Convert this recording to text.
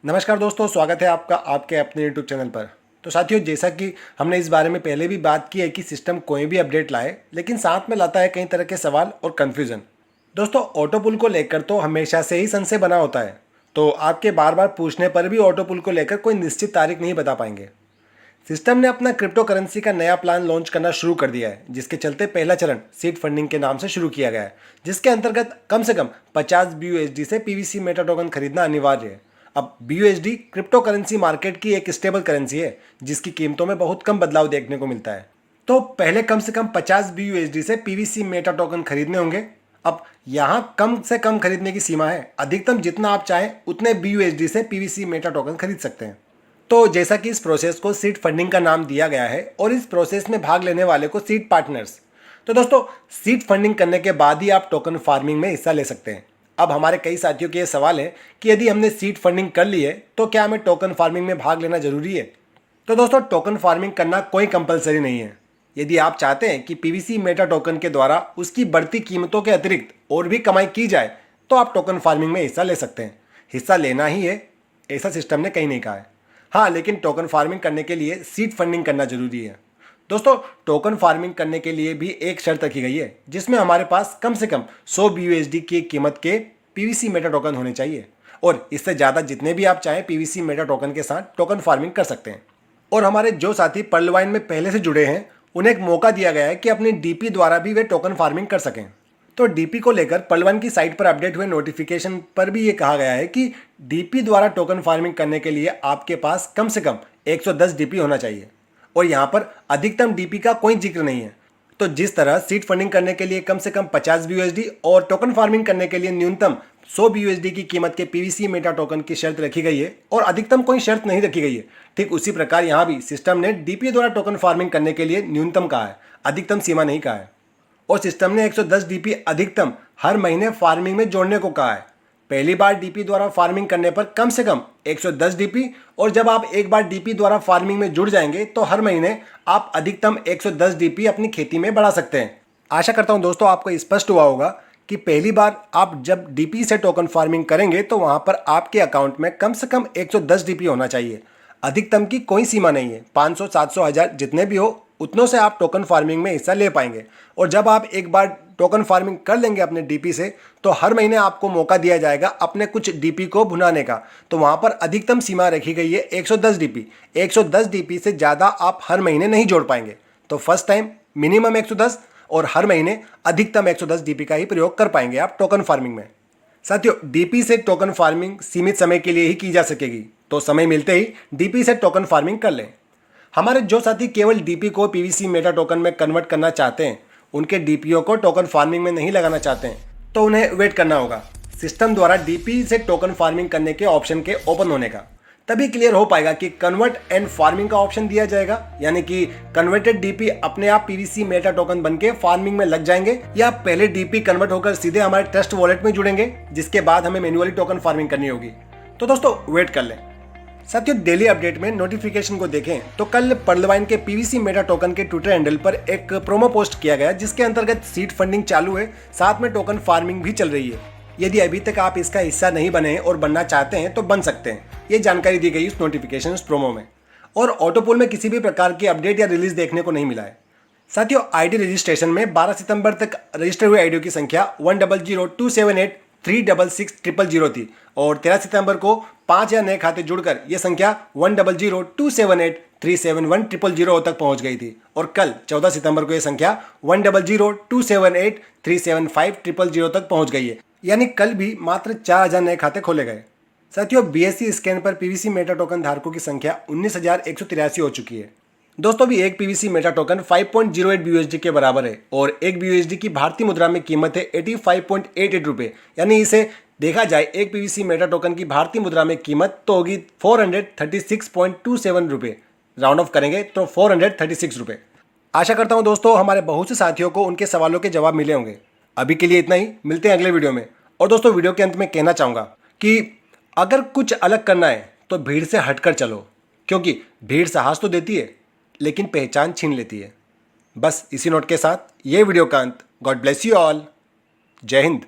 नमस्कार दोस्तों, स्वागत है आपका आपके अपने यूट्यूब चैनल पर। तो साथियों, जैसा कि हमने इस बारे में पहले भी बात की है कि सिस्टम कोई भी अपडेट लाए लेकिन साथ में लाता है कई तरह के सवाल और कन्फ्यूज़न। दोस्तों, ऑटो पुल को लेकर तो हमेशा से ही संशय बना होता है, तो आपके बार बार पूछने पर भी ऑटो पुल को लेकर कोई निश्चित तारीख नहीं बता पाएंगे। सिस्टम ने अपना क्रिप्टो करेंसी का नया प्लान लॉन्च करना शुरू कर दिया है, जिसके चलते पहला चरण सीड फंडिंग के नाम से शुरू किया गया है, जिसके अंतर्गत कम से कम 50 BUSD से पीवीसी मेटा टोकन खरीदना अनिवार्य है। अब BUSD क्रिप्टो करेंसी मार्केट की एक स्टेबल करेंसी है, जिसकी कीमतों में बहुत कम बदलाव देखने को मिलता है। तो पहले कम से कम 50 BUSD से पीवीसी मेटा टोकन खरीदने होंगे। अब यहाँ कम से कम खरीदने की सीमा है, अधिकतम जितना आप चाहें उतने BUSD से पीवीसी मेटा टोकन खरीद सकते हैं। तो जैसा कि इस प्रोसेस को सीड फंडिंग का नाम दिया गया है और इस प्रोसेस में भाग लेने वाले को सीड पार्टनर्स। तो दोस्तों, सीड फंडिंग करने के बाद ही आप टोकन फार्मिंग में हिस्सा ले सकते हैं। अब हमारे कई साथियों के ये सवाल है कि यदि हमने सीड फंडिंग कर ली है तो क्या हमें टोकन फार्मिंग में भाग लेना जरूरी है। तो दोस्तों, टोकन फार्मिंग करना कोई कंपलसरी नहीं है। यदि आप चाहते हैं कि पीवीसी मेटा टोकन के द्वारा उसकी बढ़ती कीमतों के अतिरिक्त और भी कमाई की जाए, तो आप टोकन फार्मिंग में हिस्सा ले सकते हैं। हिस्सा लेना ही है, ऐसा सिस्टम ने कहीं नहीं कहा है। हाँ, लेकिन टोकन फार्मिंग करने के लिए सीड फंडिंग करना जरूरी है। दोस्तों, टोकन फार्मिंग करने के लिए भी एक शर्त रखी गई है, जिसमें हमारे पास कम से कम 100 BUSD की कीमत के पीवीसी मेटा टोकन होने चाहिए, और इससे ज़्यादा जितने भी आप चाहें पीवीसी मेटा टोकन के साथ टोकन फार्मिंग कर सकते हैं। और हमारे जो साथी पर्लवाइन में पहले से जुड़े हैं, उन्हें एक मौका दिया गया है कि अपनी डीपी द्वारा भी वे टोकन फार्मिंग कर सकें। तो डीपी को लेकर पर्लवाइन की साइट पर अपडेट हुए नोटिफिकेशन पर भी ये कहा गया है कि डीपी द्वारा टोकन फार्मिंग करने के लिए आपके पास कम से कम 110 डीपी होना चाहिए, और यहाँ पर अधिकतम डीपी का कोई जिक्र नहीं है। तो जिस तरह सीड फंडिंग करने के लिए कम से कम 50 BUSD और टोकन फार्मिंग करने के लिए न्यूनतम 100 BUSD की कीमत के पीवीसी मेटा टोकन की शर्त रखी गई है और अधिकतम कोई शर्त नहीं रखी गई है, ठीक उसी प्रकार यहाँ भी सिस्टम ने डीपी द्वारा टोकन फार्मिंग करने के लिए न्यूनतम कहा है, अधिकतम सीमा नहीं कहा है। और सिस्टम ने 110 डीपी अधिकतम हर महीने फार्मिंग में जोड़ने को कहा है। पहली बार डीपी द्वारा फार्मिंग करने पर कम से कम 110 डीपी, और जब आप एक बार डीपी द्वारा फार्मिंग में जुड़ जाएंगे तो हर महीने आप अधिकतम 110 डीपी अपनी खेती में बढ़ा सकते हैं। आशा करता हूं दोस्तों आपको स्पष्ट हुआ होगा कि पहली बार आप जब डीपी से टोकन फार्मिंग करेंगे तो वहां पर आपके अकाउंट में कम से कम 110 डीपी होना चाहिए। अधिकतम की कोई सीमा नहीं है, 500, 700, 1000 जितने भी हो उतनों से आप टोकन फार्मिंग में हिस्सा ले पाएंगे। और जब आप एक बार टोकन फार्मिंग कर लेंगे अपने डीपी से, तो हर महीने आपको मौका दिया जाएगा अपने कुछ डीपी को भुनाने का। तो वहाँ पर अधिकतम सीमा रखी गई है 110 डीपी। 110 डीपी से ज़्यादा आप हर महीने नहीं जोड़ पाएंगे। तो फर्स्ट टाइम मिनिमम 110 और हर महीने अधिकतम 110 डीपी का ही प्रयोग कर पाएंगे आप टोकन फार्मिंग में। साथियों, डीपी से टोकन फार्मिंग सीमित समय के लिए ही की जा सकेगी, तो समय मिलते ही डीपी से टोकन फार्मिंग कर लें। हमारे जो साथी केवल डीपी को पीवीसी मेटा टोकन में कन्वर्ट करना चाहते हैं, उनके डीपीओ को टोकन फार्मिंग में नहीं लगाना चाहते हैं, तो उन्हें वेट करना होगा सिस्टम द्वारा डीपी से टोकन फार्मिंग करने के ऑप्शन के ओपन होने का। तभी क्लियर हो पाएगा कि कन्वर्ट एंड फार्मिंग का ऑप्शन दिया जाएगा, यानी कि कन्वर्टेड डीपी अपने आप पीवीसी मेटा टोकन बनके फार्मिंग में लग जाएंगे, या पहले डीपी कन्वर्ट होकर सीधे हमारे ट्रस्ट वॉलेट में जुड़ेंगे, जिसके बाद हमें मैन्युअली टोकन फार्मिंग करनी होगी। तो दोस्तों, वेट कर लें। साथियों, डेली अपडेट में नोटिफिकेशन को देखें तो कल पर्लवाइन के पीवीसी मेटा टोकन के ट्विटर हैंडल पर एक प्रोमो पोस्ट किया गया, जिसके अंतर्गत सीड फंडिंग चालू है, साथ में टोकन फार्मिंग भी चल रही है। यदि अभी तक आप इसका हिस्सा नहीं बने और बनना चाहते हैं तो बन सकते हैं। ये जानकारी दी गई उस नोटिफिकेशन उस प्रोमो में। और ऑटोपोल में किसी भी प्रकार की अपडेट या रिलीज देखने को नहीं मिला है। साथियों, आईडी रजिस्ट्रेशन में 12 सितंबर तक रजिस्टर हुए आईडियो की संख्या 100278366000 थी, और 13 सितंबर को 5 या नए खाते जुड़कर यह संख्या 10027837137100 तक पहुंच गई थी। और कल 14 सितंबर को यह संख्या 100278375000 तक पहुंच गई है, यानी कल भी मात्र 4000 नए खाते खोले गए। साथियों, BSC स्कैन पर पीवीसी मेटा टोकन धारकों की संख्या 19,183 हो चुकी है। दोस्तों, भी एक पीवीसी मेटा टोकन 5.08 BUSD के बराबर है, और एक BUSD की भारतीय मुद्रा में कीमत है 85.88 रुपये। यानी इसे देखा जाए एक पीवीसी मेटा टोकन की भारतीय मुद्रा में कीमत तो होगी 436.27 रुपये। राउंड ऑफ करेंगे तो 436 रुपये। आशा करता हूं दोस्तों हमारे बहुत से साथियों को उनके सवालों के जवाब मिले होंगे। अभी के लिए इतना ही, मिलते हैं अगले वीडियो में। और दोस्तों, वीडियो के अंत में कहना चाहूँगा कि अगर कुछ अलग करना है तो भीड़ से हटकर चलो, क्योंकि भीड़ साहस तो देती है लेकिन पहचान छीन लेती है। बस इसी नोट के साथ ये वीडियो का अंत। God bless you all. जय हिंद।